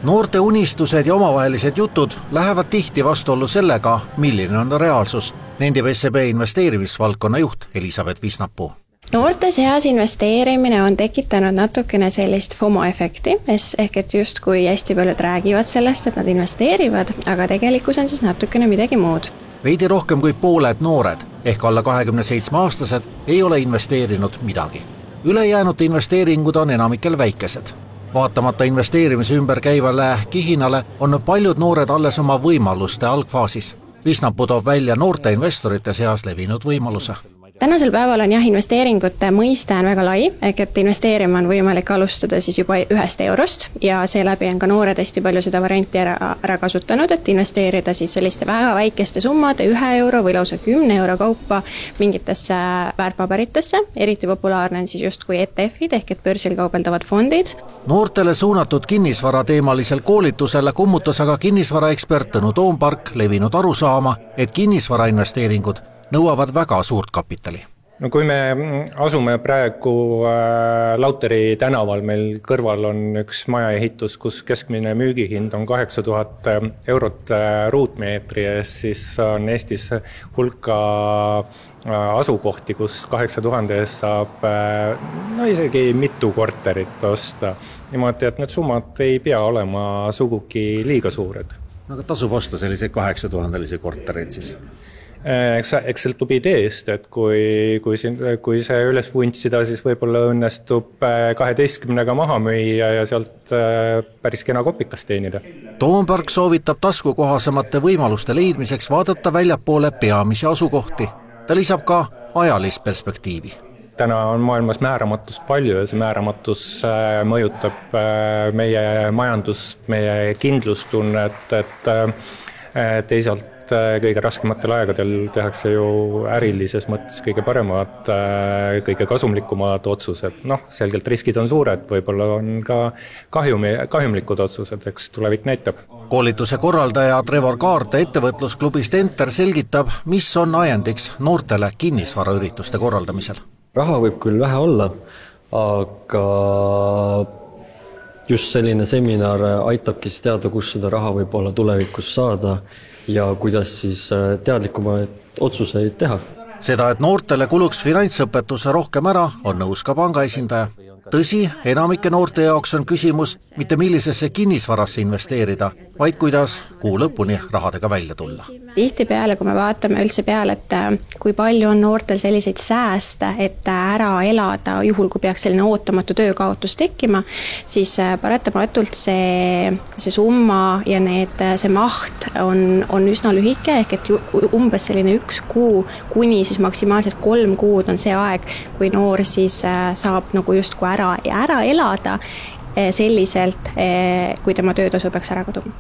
Noorte unistused ja omavahelised jutud lähevad tihti vastuollu sellega, milline on reaalsus, nendib SEB investeerimisvaldkonna juht Elisabeth Visnapuu. Noorte seas investeerimine on tekitanud natukene sellist FOMO-efekti, ehk et just kui hästi paljud räägivad sellest, et nad investeerivad, aga tegelikkus on siis natukene midagi muud. Veidi rohkem kui pooled noored, ehk alla 27-aastased, ei ole investeerinud midagi. Ülejäänud investeeringud on enamikel väikesed. Vaatamata investeerimise ümber käivale kihinale on paljud noored alles oma võimaluste algfaasis. Visnapuu toob välja noorte investorite seas levinud võimaluse. Tänasel päeval on investeeringute mõiste on väga lai, ehk et investeerima on võimalik alustada siis juba 1 eurost ja seeläbi on ka noored hästi palju seda varianti ära kasutanud, et investeerida siis selliste väga väikeste summade 1 euro või lausa 10 euro kaupa mingitesse väärtpaberitesse. Eriti populaarne on siis justkui ETF-id ehk et börsil kaubeldavad fondid. Noortele suunatud kinnisvara teemalisel koolitusel kummutas aga kinnisvaraekspert Tõnu Toompark levinud arusaama, et kinnisvarainvesteeringud nõuavad väga suurt kapitali. No kui me asume praegu Lauteri tänaval, meil kõrval on üks majaehitus, kus keskmine müügihind on 8000 eurot ruutmeetri eest, siis on Eestis hulka asukohti, kus 8000 eest saab isegi mitu korterit osta. Niimoodi, et need summad ei pea olema sugugi liiga suured. Aga tasub osta selliseid 8000-lisi kortereid siis? Eks sõltub ideest, et kui see üles vuntsida, siis võib-olla õnnestub 12-ga maha müüa ja sealt päris kena kopikas teenida. Toompark soovitab taskukohasemate võimaluste leidmiseks vaadata väljapoole peamisi asukohti. Ta lisab ka ajalist perspektiivi. Täna on maailmas määramatust palju ja see määramatus mõjutab meie majandust, meie kindlustunnet, et teisalt kõige raskematel aegadel tehakse ju ärilises mõttes kõige paremad, kõige kasumlikumad otsused. Selgelt riskid on suured, võib-olla on ka kahjumlikud otsused, eks tulevik näitab. Koolituse korraldaja Trevor Kaarte ettevõtlusklubist Enter selgitab, mis on ajendiks noortele kinnisvaraürituste korraldamisel. Raha võib küll vähe olla, aga just selline seminar aitabki siis teada, kus seda raha võib olla tulevikus saada ja kuidas siis teadlikumaid otsuseid teha. Seda, et noortele kuluks finantsõpetuse rohkem ära, on nõus ka panga esindaja. Tõsi, enamike noorte jaoks on küsimus mitte millisesse kinnisvarasse investeerida, vaid kuidas kuu lõpuni rahadega välja tulla. Tihtipeale, kui me vaatame üldse peale, et kui palju on noortel selliseid sääste, et ära elada, juhul kui peaks selline ootamatu töökaotus tekkima, siis paratamatult see summa ja see maht on üsna lühike, ehk et umbes selline 1 kuu kuni siis maksimaalselt 3 kuud on see aeg, kui noor siis saab nagu justkui ära elada selliselt, kui tema töötasu peaks ära kaduma.